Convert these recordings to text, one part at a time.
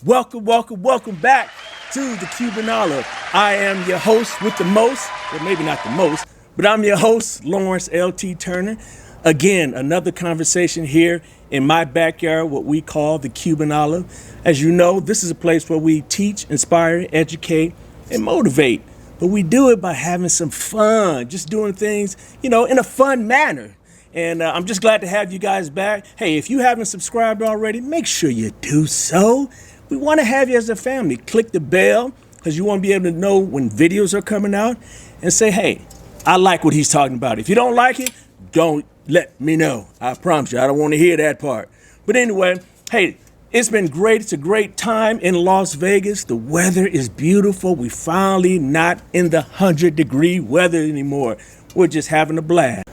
Welcome back to the Cuban Olive. I am your host with the most, well, maybe not the most, but I'm your host, Lawrence L.T. Turner. Again, another conversation here in my backyard, what we call the Cuban Olive. As you know, this is a place where we teach, inspire, educate, and motivate. But we do it by having some fun, just doing things, in a fun manner. And I'm just glad to have you guys back. Hey, if you haven't subscribed already, make sure you do so. We want to have you as a family. Click the bell because you want to be able to know when videos are coming out and say, hey, I like what he's talking about. If you don't like it, don't let me know. I promise you, I don't want to hear that part. But anyway, hey, it's been great. It's a great time in Las Vegas. The weather is beautiful. We finally not in the 100-degree weather anymore. We're just having a blast.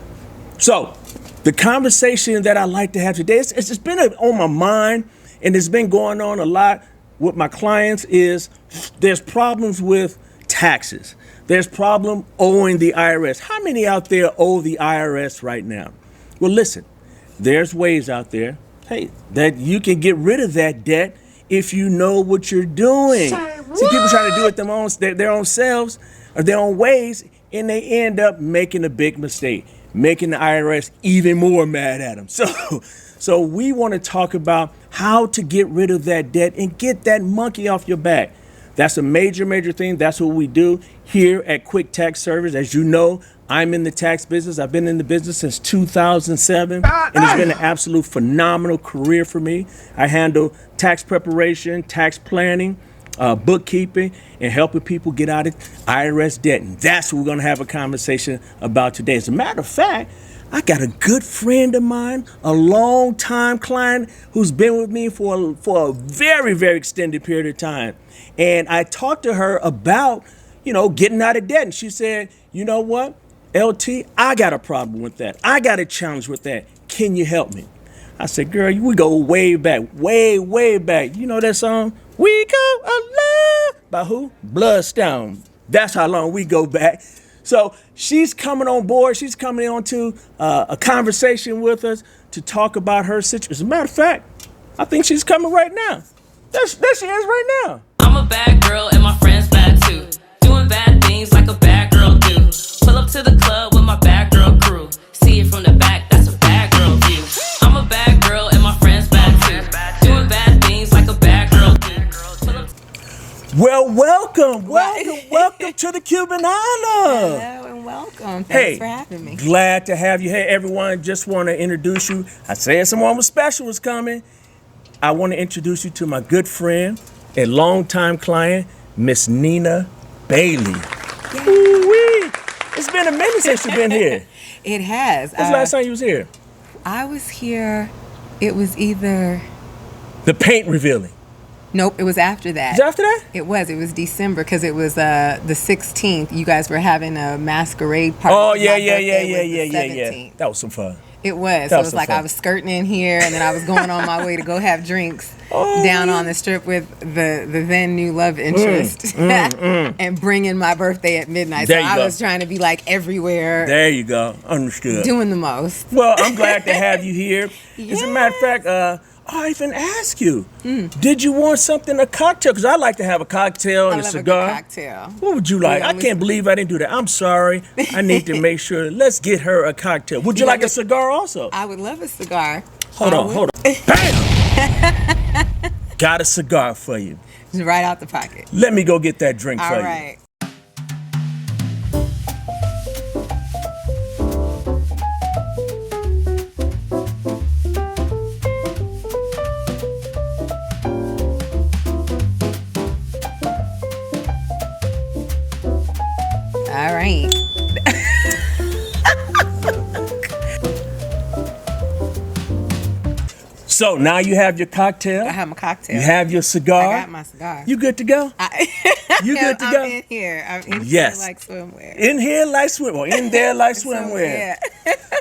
So the conversation that I like to have today, it's just been on my mind, and it's been going on a lot with my clients, is there's problems with taxes. There's problem owing the IRS. How many out there owe the IRS right now? Well, listen, there's ways out there, hey, that you can get rid of that debt if you know what you're doing. See, people try to do it their own selves or their own ways, and they end up making a big mistake, making the IRS even more mad at them. So we want to talk about how to get rid of that debt and get that monkey off your back. That's a major thing. That's what we do here at Quick Tax Service. As you know, I'm in the tax business. I've been in the business since 2007, and it's been an absolute phenomenal career for me. I handle tax preparation, tax planning, bookkeeping, and helping people get out of IRS debt. And that's what we're going to have a conversation about today. As a matter of fact, I got a good friend of mine, a long-time client who's been with me for a very extended period of time. And I talked to her about, getting out of debt. And she said, you know what, LT, I got a problem with that. I got a challenge with that. Can you help me? I said, girl, we go way back, way back. You know that song? We go alone. By who? Bloodstone. That's how long we go back. So she's coming on board. She's coming on to a conversation with us to talk about her situation. As a matter of fact, I think she's coming right now. There she is right now. I'm a bad girl and my friends bad too. Doing bad things like a bad girl do. Pull up to the club with my bad girl crew. See it from the back, that's a bad girl view. I'm a bad girl and my friends bad too. Doing bad things like a bad girl do. Well, welcome to the Cuban Olive. Hello and welcome. Thanks for having me. Glad to have you. Hey, everyone, just want to introduce you. I said someone was special was coming. I want to introduce you to my good friend, a longtime client, Miss Nina Bailey. Ooh-wee. It's been a minute since you've been here. It has. When's the last time you was here? I was here, it was either... The paint revealing. Nope, it was after that. Was it after that? It was December because it was the 16th. You guys were having a masquerade party. Oh, My yeah. birthday was the 17th. That was some fun. It was. So it was like I was skirting in here, and then I was going on my way to go have drinks down on the strip with the then new love interest and bringing my birthday at midnight. There so I was trying to be like everywhere. There you go. Understood. Doing the most. Well, I'm glad to have you here. Yes. As a matter of fact, I even asked you, did you want something, a cocktail? Because I like to have a cocktail and a cigar. A good cocktail. What would you like? I can't believe I didn't do that. I'm sorry. I need to make sure. Let's get her a cocktail. Would you like a cigar also? I would love a cigar. Hold on. Bam! Got a cigar for you. Right out the pocket. Let me go get that drink for you. All right. All right. So now you have your cocktail. I have my cocktail. You have your cigar. I got my cigar. You good to go? You good to go? I'm in here. I'm in here like swimwear. In here like swimwear. In there like swimwear.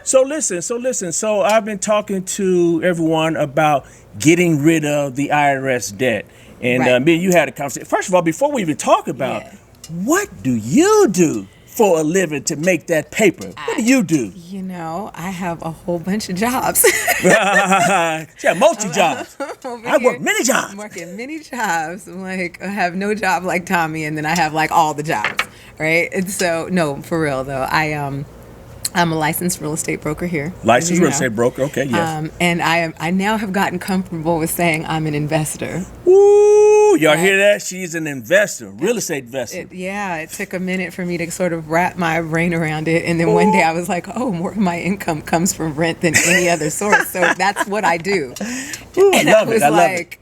So listen. So I've been talking to everyone about getting rid of the IRS debt. And me and you had a conversation. First of all, before we even talk about what do you do for a living to make that paper? What do you do? You know, I have a whole bunch of jobs. She have multi-jobs. I work many jobs. I'm working many jobs. I'm like, I have no job like Tommy, and then I have like all the jobs, right? And so, no, for real though, I'm a licensed real estate broker here. Licensed real estate broker, okay, yes. And I now have gotten comfortable with saying I'm an investor. Ooh, y'all hear that? She's an investor, real estate investor. It took a minute for me to sort of wrap my brain around it. And then one day I was like, oh, more of my income comes from rent than any other source. So that's what I do. Ooh, And I love it.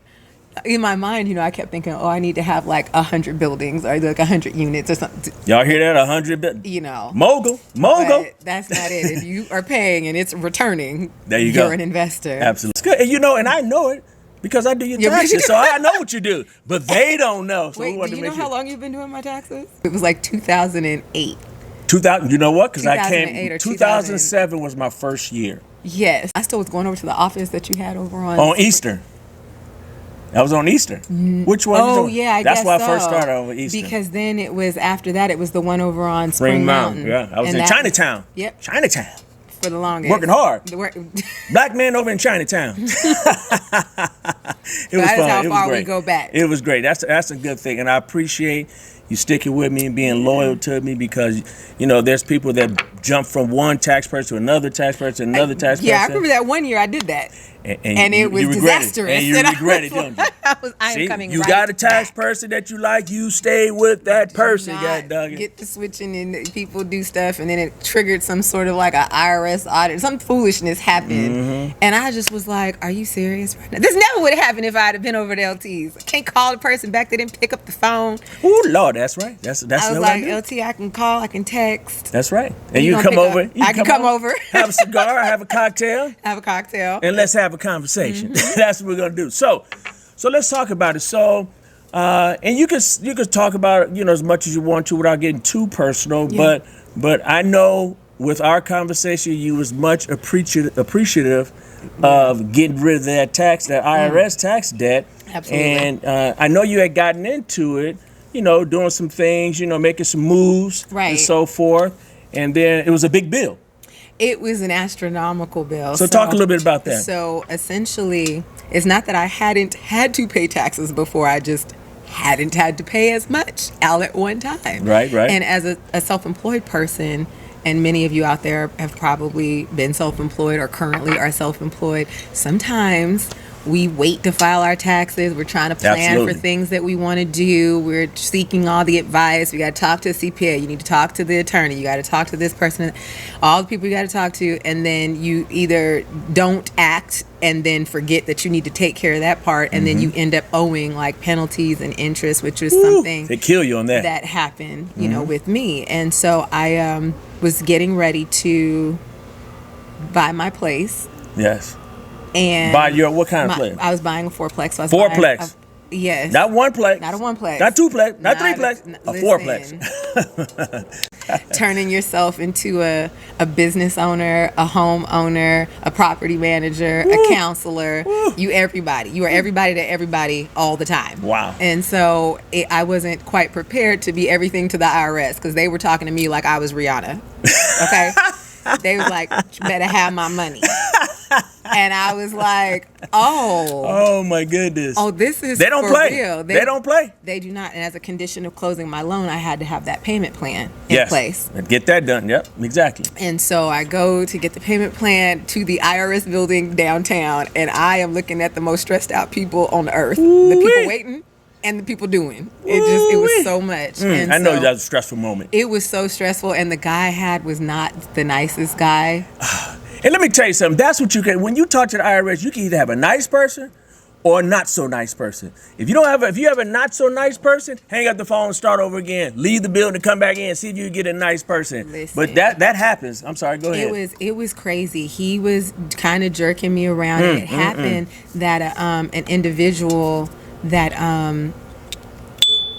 In my mind, you know, I kept thinking, oh, I need to have like 100 buildings or like 100 units or something. Y'all hear that? 100. You know, mogul. But that's not it. If you are paying and it's returning, there you go. You're an investor. Absolutely. It's good. And you know, and I know it because I do your taxes, so I know what you do. But they don't know. So Wait, do you know how long you've been doing my taxes? It was like 2008. 2000. You know what? Because I 2008 came. or 2007 was my first year. Yes, I still was going over to the office that you had over on Easter. That was on Easter. Which one? Oh, yeah, I That's guess why so. I first started on Easter. Because then it was after that. It was the one over on Spring Mountain. Yeah, I was in Chinatown. Yep. Chinatown. For the longest. Working hard. That Black man over in Chinatown. It was fun. how It was far great. we go back. It was great. That's a good thing, and I appreciate you sticking with me and being loyal to me because you know there's people that jump from one tax person to another tax person to another tax person. Yeah, I remember that one year I did that. And it was disastrous. And you regret it, don't you? You got a tax person that you like, you stay with that person. Get to switching and people do stuff and then it triggered some sort of like an IRS audit. Some foolishness happened. And I just was like, are you serious right now? This never would have happened if I had been over to LT's. I can't call the person back. They didn't pick up the phone. Oh, Lord, that's right. That's I was like, LT, I can call, I can text. That's right. And you come over. I can come over. Have a cigar, have a cocktail. Have a cocktail. And let's have a conversation. That's what we're gonna do. So let's talk about it. So, and you can talk about it, you know, as much as you want to without getting too personal. Yeah. But I know with our conversation, you was much appreciative of getting rid of that IRS tax debt. Absolutely. And I know you had gotten into it, you know, doing some things, you know, making some moves, right, and so forth. And then it was a big bill. It was an astronomical bill. So talk a little bit about that. So essentially, it's not that I hadn't had to pay taxes before. I just hadn't had to pay as much all at one time. Right. And as a self-employed person, and many of you out there have probably been self-employed or currently are self-employed, sometimes we wait to file our taxes. We're trying to plan for things that we want to do. We're seeking all the advice. We got to talk to a CPA. You need to talk to the attorney. You got to talk to this person. All the people you got to talk to. And then you either don't act and then forget that you need to take care of that part. And then you end up owing like penalties and interest, which was something they kill you on that happened, you know, with me. And so I was getting ready to buy my place. Yes. And buy what kind of place? I was buying a fourplex. So fourplex. Yes. Not one plex. Not a one plex. Not two plex. Not three plex. A fourplex. Turning yourself into a business owner, a home owner, a property manager, a counselor. You are everybody to everybody all the time. Wow. And so I wasn't quite prepared to be everything to the IRS because they were talking to me like I was Rihanna. Okay. They was like, you better have my money. And I was like, oh my goodness. Oh, this is they don't for play. Real. They don't play. They do not. And as a condition of closing my loan, I had to have that payment plan in place. Get that done. Yep, exactly. And so I go to get the payment plan to the IRS building downtown, and I am looking at the most stressed out people on earth. The people waiting and the people doing. It was so much. And I know that was a stressful moment. It was so stressful, and the guy I had was not the nicest guy. And let me tell you something. That's what you can. When you talk to the IRS, you can either have a nice person or a not so nice person. If you have a not so nice person, hang up the phone and start over again. Leave the building and come back in and see if you can get a nice person. Listen, but that happens. I'm sorry. Go ahead. It was crazy. He was kind of jerking me around. And it happened that an individual that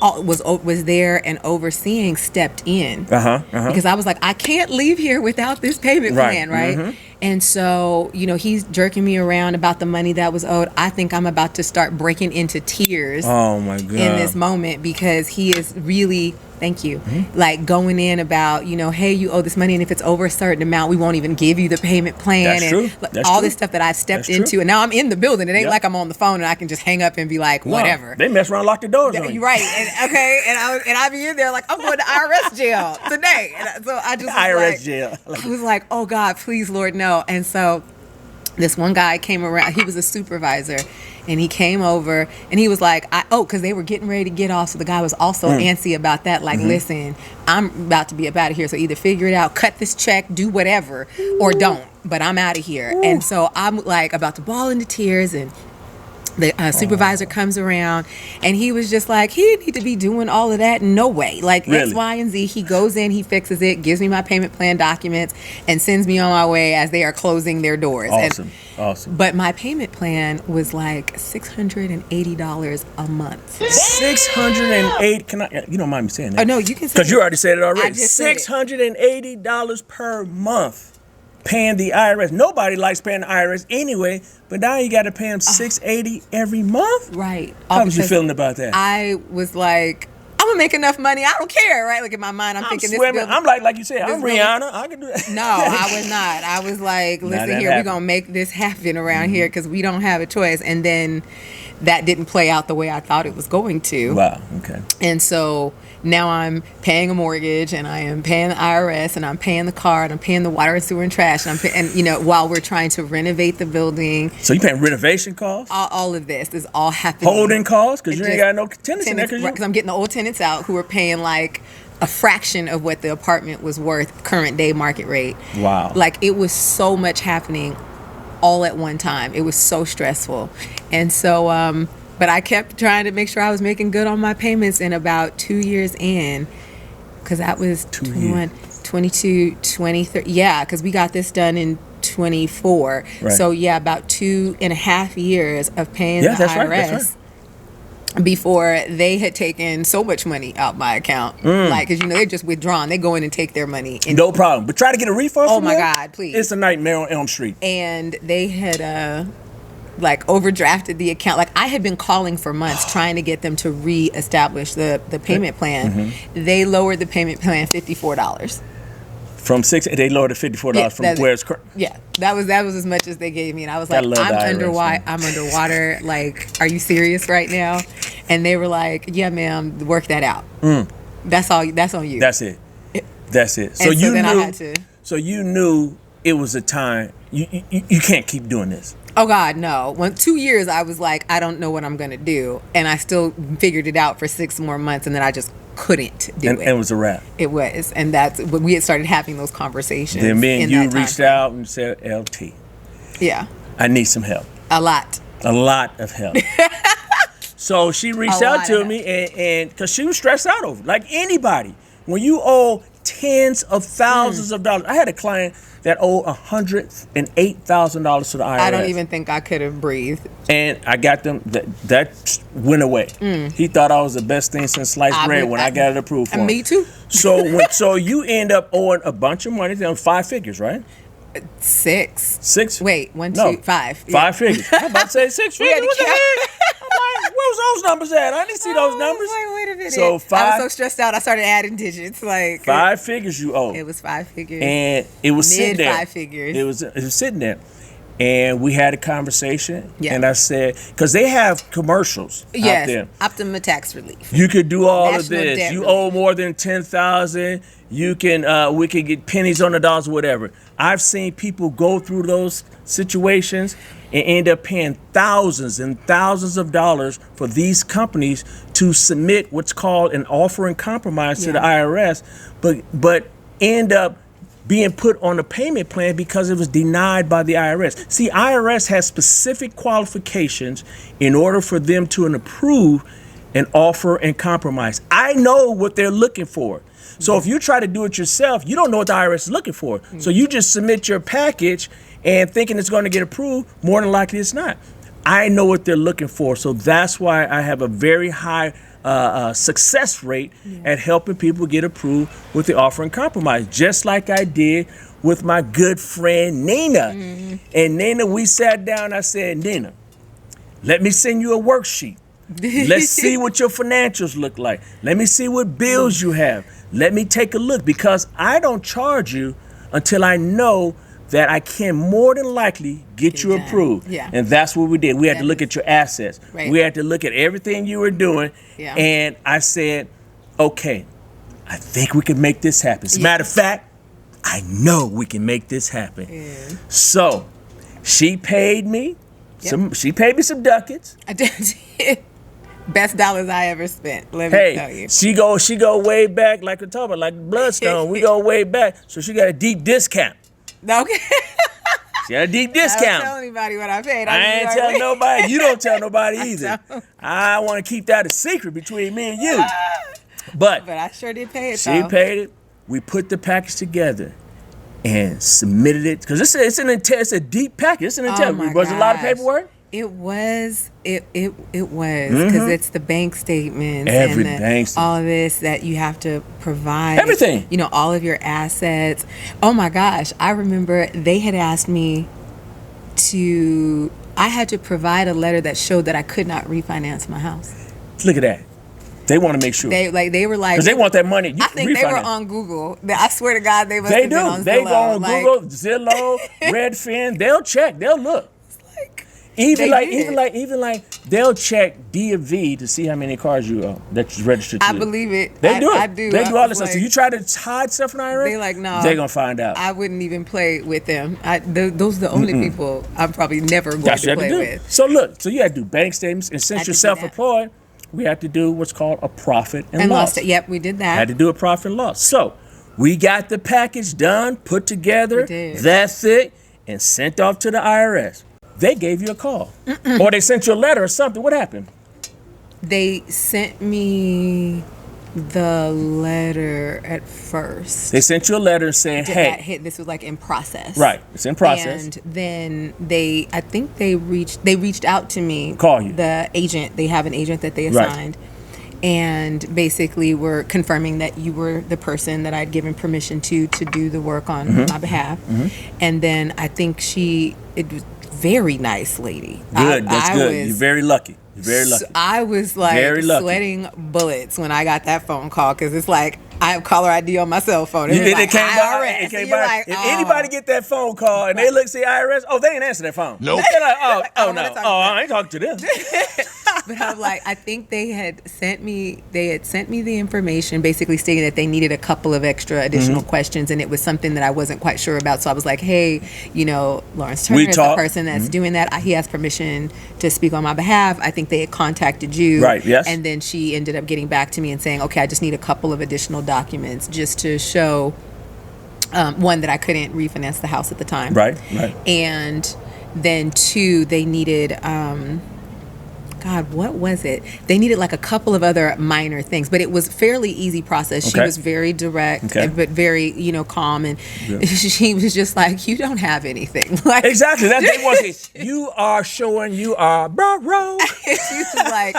was there and overseeing stepped in because I was like, I can't leave here without this payment plan, right? And so, you know, he's jerking me around about the money that was owed. I think I'm about to start breaking into tears. Oh my God! In this moment because he is really Thank you. Like going in about, hey, you owe this money, and if it's over a certain amount, we won't even give you the payment plan. That's and true. That's all true. this stuff that I've stepped That's into. true. And now I'm in the building. It ain't Yep. like I'm on the phone and I can just hang up and be like, whatever. No, they mess around and lock the doors on you. You're right. And I be in there like, I'm going to IRS jail today. And so I just was IRS jail. I was like, oh God, please, Lord, no. And so this one guy came around. He was a supervisor, and he came over, and he was like, because they were getting ready to get off. So the guy was also antsy about that. Like, listen, I'm about to be up out of here. So either figure it out, cut this check, do whatever, or don't. But I'm out of here. And so I'm like about to bawl into tears, and the supervisor comes around, and he was just like, he didn't need to be doing all of that. No way. Like, Really? X, Y, and Z. He goes in, he fixes it, gives me my payment plan documents, and sends me on my way as they are closing their doors. Awesome. Awesome. But my payment plan was like $680 a month. 608. Can I? You don't mind me saying that? Oh, no, you can say Because you it. already said it already. I just said it. $680 per month paying the IRS. Nobody likes paying the IRS anyway, but now you got to pay them $680 every month. Right. How was you Because feeling about that? I was like, I'm gonna make enough money. I don't care, right? Like in my mind, I'm thinking swimming. this. I'm like you said, I'm building- Rihanna. I can do that. No, I was not. I was like, listen that here, we're happened. gonna make this happen around here because we don't have a choice. And then that didn't play out the way I thought it was going to. Wow. Okay. And so now I'm paying a mortgage, and I am paying the IRS, and I'm paying the car, and I'm paying the water and sewer and trash, and while we're trying to renovate the building, So you paying renovation costs, all of this is all happening. holding costs, because you It ain't just- got no tenants in there. Because I'm getting the old tenants out who are paying like a fraction of what the apartment was worth, current day market rate. Wow. Like it was so much happening all at one time. It was so stressful. And so, but I kept trying to make sure I was making good on my payments. And about 2 years in, because that was 21, 22, 23. Yeah, because we got this done in 24. Right. So yeah, about 2.5 years of paying the that's IRS. right, that's Before they had taken so much money out my account. Like, because, they're just withdrawn. They go in and take their money. And, No problem. But try to get a refund Oh, from my them? God, please. It's a nightmare on Elm Street. and they had, overdrafted the account. Like, I had been calling for months trying to get them to reestablish the payment plan. They lowered the payment plan $54. From they lowered to $54 Yeah, from that's where it. it's current. Yeah, that was as much as they gave me, and I was Gotta like, love the IRS, man. I'm underwater. Like, are you serious right now? And they were like, yeah, ma'am, work that out. That's all. That's on you. That's it. That's it. So And so you then I knew. had to- So you knew it was a time. You can't keep doing this. Oh God, no. 2 years, I was like, I don't know what I'm gonna do, and I still figured it out for 6 more months, and then I just couldn't do And it. it was a wrap. It was, and that's when we had started having those conversations. Then me and in you that time reached frame. out and said, LT, Yeah, I need some help. a lot. A lot of help. So she reached A out lot to of me, and because she was stressed out over it. Like anybody. When you owe tens of thousands of dollars. I had a client that owed $108,000 to the IRS. I don't even think I could have breathed. And I got them, that went away. He thought I was the best thing since sliced bread when I got it approved for him. Me too. So you end up owing a bunch of money, 5 figures, right? 6. 6? Wait, 1, No, 2, 5. 5 figures. I'm about to say 6 We had figures. to What the heck? I'm like, where's those numbers at? I didn't see those numbers. Wait a minute. So I 5, was so stressed out. I started adding digits. Like 5 figures you owe. It was 5 figures. And it was sitting there. 5 figures. It was sitting there. And we had a conversation. Yeah. And I said, because they have commercials out Yes, there. Optima tax relief. You could do all of National this. debt You relief. owe more than 10,000. You can we could get pennies on the dollars, whatever. I've seen people go through those situations and end up paying thousands and thousands of dollars for these companies to submit what's called an offer and compromise to the IRS, but end up being put on a payment plan because it was denied by the IRS. See, IRS has specific qualifications in order for them to approve an offer and compromise. I know what they're looking for. So if you try to do it yourself, you don't know what the IRS is looking for. So you just submit your package and thinking it's going to get approved. More than likely it's not. I know what they're looking for. So that's why I have a very high success rate at helping people get approved with the offer and compromise, just like I did with my good friend Nina. And Nina, we sat down. I said, Nina, let me send you a worksheet. Let's see what your financials look like. Let me see what bills you have. Let me take a look, because I don't charge you until I know that I can more than likely get you approved. Yeah. And that's what we did. We had to look at your assets. Right. We had to look at everything you were doing. Yeah. And I said, okay, I think we can make this happen. As a matter of fact, I know we can make this happen. Yeah. So she paid me. She paid me some ducats. I did. Best dollars I ever spent. Let me tell you. She go way back, like we're talking about, like Bloodstone. We go way back. So she got a deep discount. Okay. She got a deep I discount. don't tell anybody what I paid. I ain't telling nobody. You don't tell nobody either. I want to keep that a secret between me and you. But I sure did pay it. She paid it. We put the package together and submitted it, because it's a deep package. It's an integrity. Was it a lot of paperwork? It was because it's the bank statements Every and bank statement. all of this that you have to provide. Everything. You know, all of your assets. Oh my gosh. I remember they had asked me I had to provide a letter that showed that I could not refinance my house. Look at that. They want to make sure. They were like, because they want that money. I think they were on Google. I swear to God, they must They have been on do. Zillow. They go on Google, Zillow, Redfin. They'll check. They'll look. Even they'll check DMV to see how many cars you own that's registered to I you. believe it. They do it. I do. They do all this stuff. So you try to hide stuff from the IRS? They like, no. They're going to find out. I wouldn't even play with them. Those are the only people I'm probably never going to play with. So look, so you had to do bank statements, and since you're self-employed, we have to do what's called a profit and loss. Yep, we did that. Had to do a profit and loss. So we got the package done, put together, that's it, and sent off to the IRS. They gave you a call. Or they sent you a letter or something. What happened? They sent me the letter at first. They sent you a letter saying, hey. This was like in process. Right, it's in process. And then they reached out to me. Call you. The agent, they have an agent that they assigned. Right. And basically were confirming that you were the person that I'd given permission to do the work on my behalf. And then I think it was very nice lady. Good, that's good. You're very lucky. You're very lucky. I was like sweating bullets when I got that phone call, because it's like I have caller ID on my cell phone. It came by. Like, if anybody get that phone call and they look see IRS, they ain't answer that phone. Nope. They're like, no. I ain't talking to them. But I'm like, I think they had sent me the information basically stating that they needed a couple of extra additional questions, and it was something that I wasn't quite sure about. So I was like, hey, Lawrence Turner is the person that's doing that. He has permission to speak on my behalf. I think they had contacted you. Right, yes. And then she ended up getting back to me and saying, okay, I just need a couple of additional documents just to show, one, that I couldn't refinance the house at the time. Right. And then two, they needed, God, what was it? They needed like a couple of other minor things, but it was fairly easy process. She was very direct, but very, calm, and she was just like, "You don't have anything." Like, exactly. That's what they want. You are showing you are broke. She was like,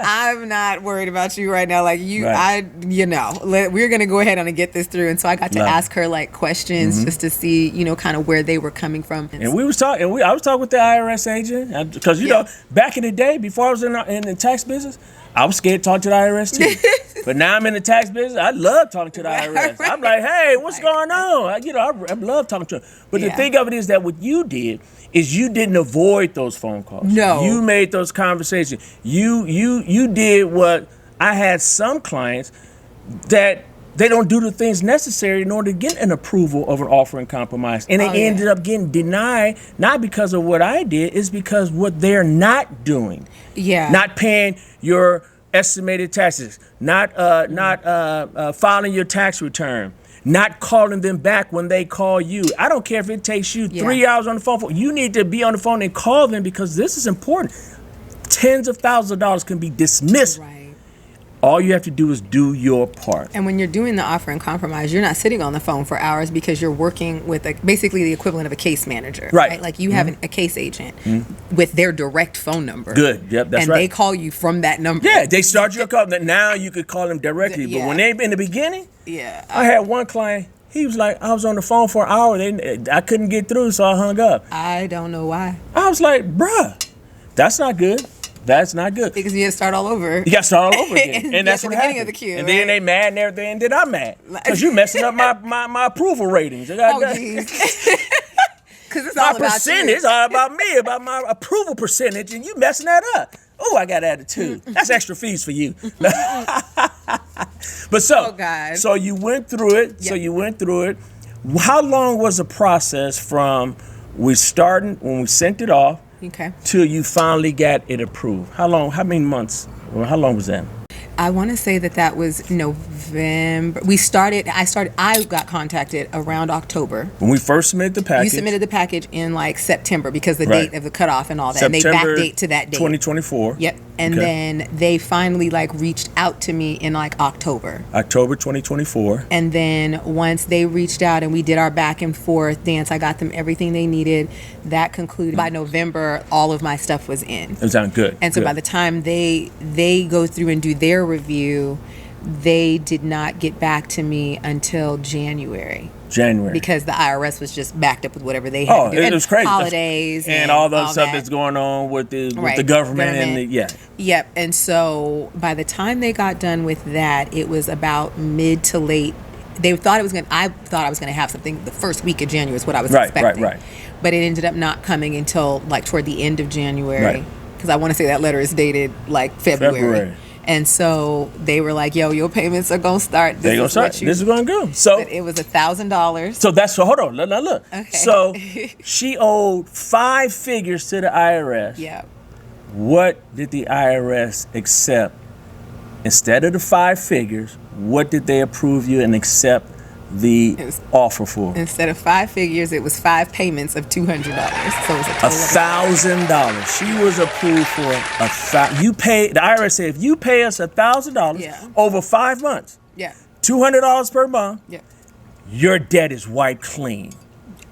"I'm not worried about you right now. Like we're gonna go ahead and get this through." And so I got to ask her like questions just to see, kind of where they were coming from. And we was talking. I was talking with the IRS agent, because back in the day before I was in the tax business, I was scared to talk to the IRS too. But now I'm in the tax business, I love talking to the IRS. Right. I'm like, hey, what's going on? I love talking to them. But the thing of it is that what you did is you didn't avoid those phone calls. No. You made those conversations. You did what I had some clients that they don't do the things necessary in order to get an approval of an offer in compromise. And they ended up getting denied, not because of what I did, it's because what they're not doing. Yeah. Not paying your estimated taxes, not filing your tax return, not calling them back when they call you. I don't care if it takes you 3 hours on the phone. You need to be on the phone and call them, because this is important. Tens of thousands of dollars can be dismissed. Right. All you have to do is do your part. And when you're doing the offer and compromise, you're not sitting on the phone for hours, because you're working with basically the equivalent of a case manager. Right. Like you have a case agent with their direct phone number. Good. Yep, that's right. And they call you from that number. Yeah, they start your call. Now you could call them directly. But when they in the beginning, I had one client. He was like, I was on the phone for an hour. I couldn't get through, so I hung up. I don't know why. I was like, bruh, that's not good. That's not good. Because you had to start all over. You got to start all over again. And that's at what the beginning happened. of the queue, and then they mad and everything, and then I'm mad. Because you messing up my approval ratings. Oh, jeez. Because it's all my about percentage, you. all about me, about my approval percentage, and you messing that up. Oh, I got attitude. That's extra fees for you. But Oh, God. so you went through it. Yep. So you went through it. How long was the process from when we sent it off Okay. till you finally got it approved? How long? How many months? Or how long was that? I want to say that was November. I got contacted around October. When we first submitted the package. You submitted the package in like September because the Right. date of the cutoff and all that. September and they backdate to that date. 2024. Yep. And Okay. then they finally like reached out to me in like October. October 2024. And then once they reached out and we did our back and forth dance, I got them everything they needed. That concluded by November, all of my stuff was in. It sounded good. And so Good. by the time they go through and do their review, they did not get back to me until January. Because the IRS was just backed up with whatever they had to do. It was crazy. Holidays and all the all stuff that. that's going on with the Right. government and yeah. Yep. And so by the time they got done with that, it was about mid to late. I thought I was going to have something the first week of January is what I was expecting. Right. But it ended up not coming until like toward the end of January. Right. Because I want to say that letter is dated like February. And so they were like, "Yo, your payments are gonna start. They're gonna start. This is gonna go." So it was $1,000. So that's hold on. Now look. Okay. So she owed 5 figures to the IRS. Yeah. What did the IRS accept instead of the 5 figures? What did they approve you and accept the offer for? Instead of 5 figures, it was 5 payments of $200. So it was a total $1,000. She was approved for you pay. The IRS said if you pay us $1,000 over 5 months, $200 per month, your debt is wiped clean.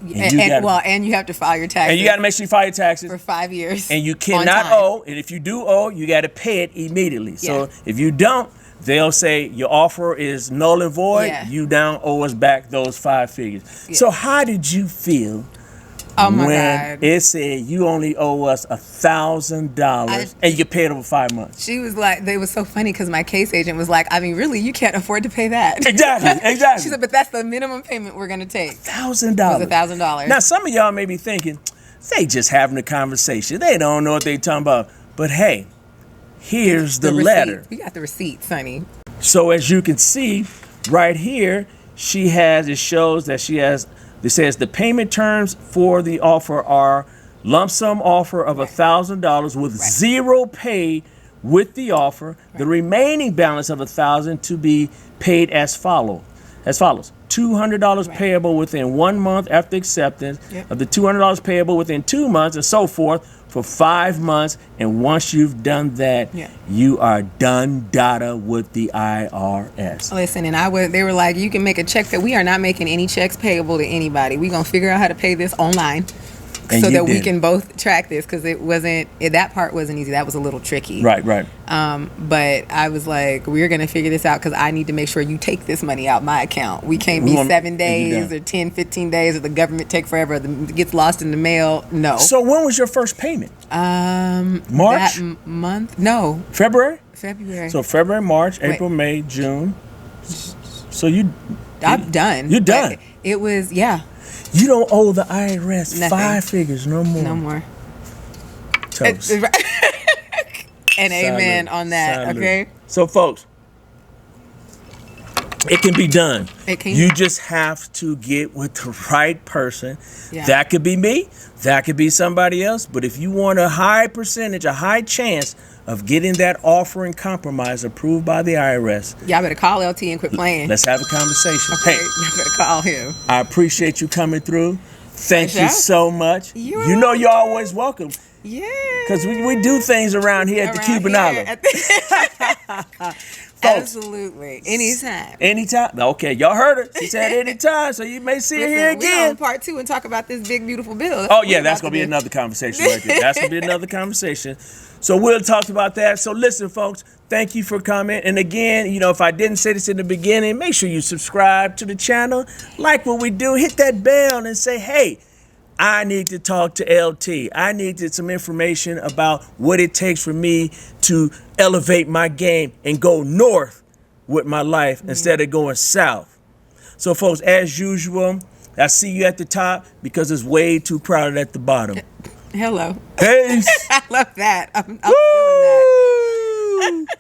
And you have to file your taxes. And you got to make sure you file your taxes for 5 years. And you cannot owe. And if you do owe, you got to pay it immediately. So if you don't, they'll say your offer is null and void. Yeah. You don't owe us back those 5 figures. So how did you feel when it said you only owe us $1,000 and you get paid over 5 months? She was like, they was so funny because my case agent was like, I mean, really, you can't afford to pay that. Exactly. She said, but that's the minimum payment we're going to take. $1,000. It was $1,000. Now, some of y'all may be thinking, they just having a conversation. They don't know what they talking about. But hey, here's the letter. We got the receipt, Sonny. So as you can see right here, it shows that she has, it says the payment terms for the offer are lump sum offer of $1,000 with zero pay with the offer. The remaining balance of $1,000 to be paid as follows. $200 payable within 1 month after acceptance of the $200 payable within 2 months and so forth for 5 months. And once you've done that, you are done data with the IRS. Listen, and they were like, you can make a check that we are not making any checks payable to anybody. We're going to figure out how to pay this online. And so that we can both track this because that part wasn't easy. That was a little tricky. Right. But I was like, we're going to figure this out because I need to make sure you take this money out my account. We can't be 7 days or 10, 15 days or the government take forever. It gets lost in the mail. No. So when was your first payment? March? That month? No. February? February. So February, March, April, May, June. So I'm done. You're done. It was, You don't owe the IRS Nothing. 5 figures no more. No more. Toast. And amen on that. Salute. Okay. So folks, it can be done. It can. You just have to get with the right person. Yeah. That could be me. That could be somebody else. But if you want a high percentage, a high chance of getting that offer and compromise approved by the IRS, Y'all better call LT and quit playing. let's have a conversation. Okay. Hey, Y'all better call him. I appreciate you coming through. Thank you Yeah. so much. You're You know you're always welcome. Yeah. Because we do things around here at the Cuban Olive. Absolutely. Anytime. Anytime. Okay, y'all heard her. She said anytime, so you may see her here We're on again. part 2 and talk about this big, beautiful bill. Oh, yeah, that's going to be another conversation right there. That's going to be another conversation. So we'll talk about that. So listen, folks, thank you for coming. And again, if I didn't say this in the beginning, make sure you subscribe to the channel. Like what we do. Hit that bell and say, hey, I need to talk to LT. I needed some information about what it takes for me to elevate my game and go north with my life instead of going south. So, folks, as usual, I see you at the top because it's way too crowded at the bottom. Hello. Peace. I love that. I'm feeling that.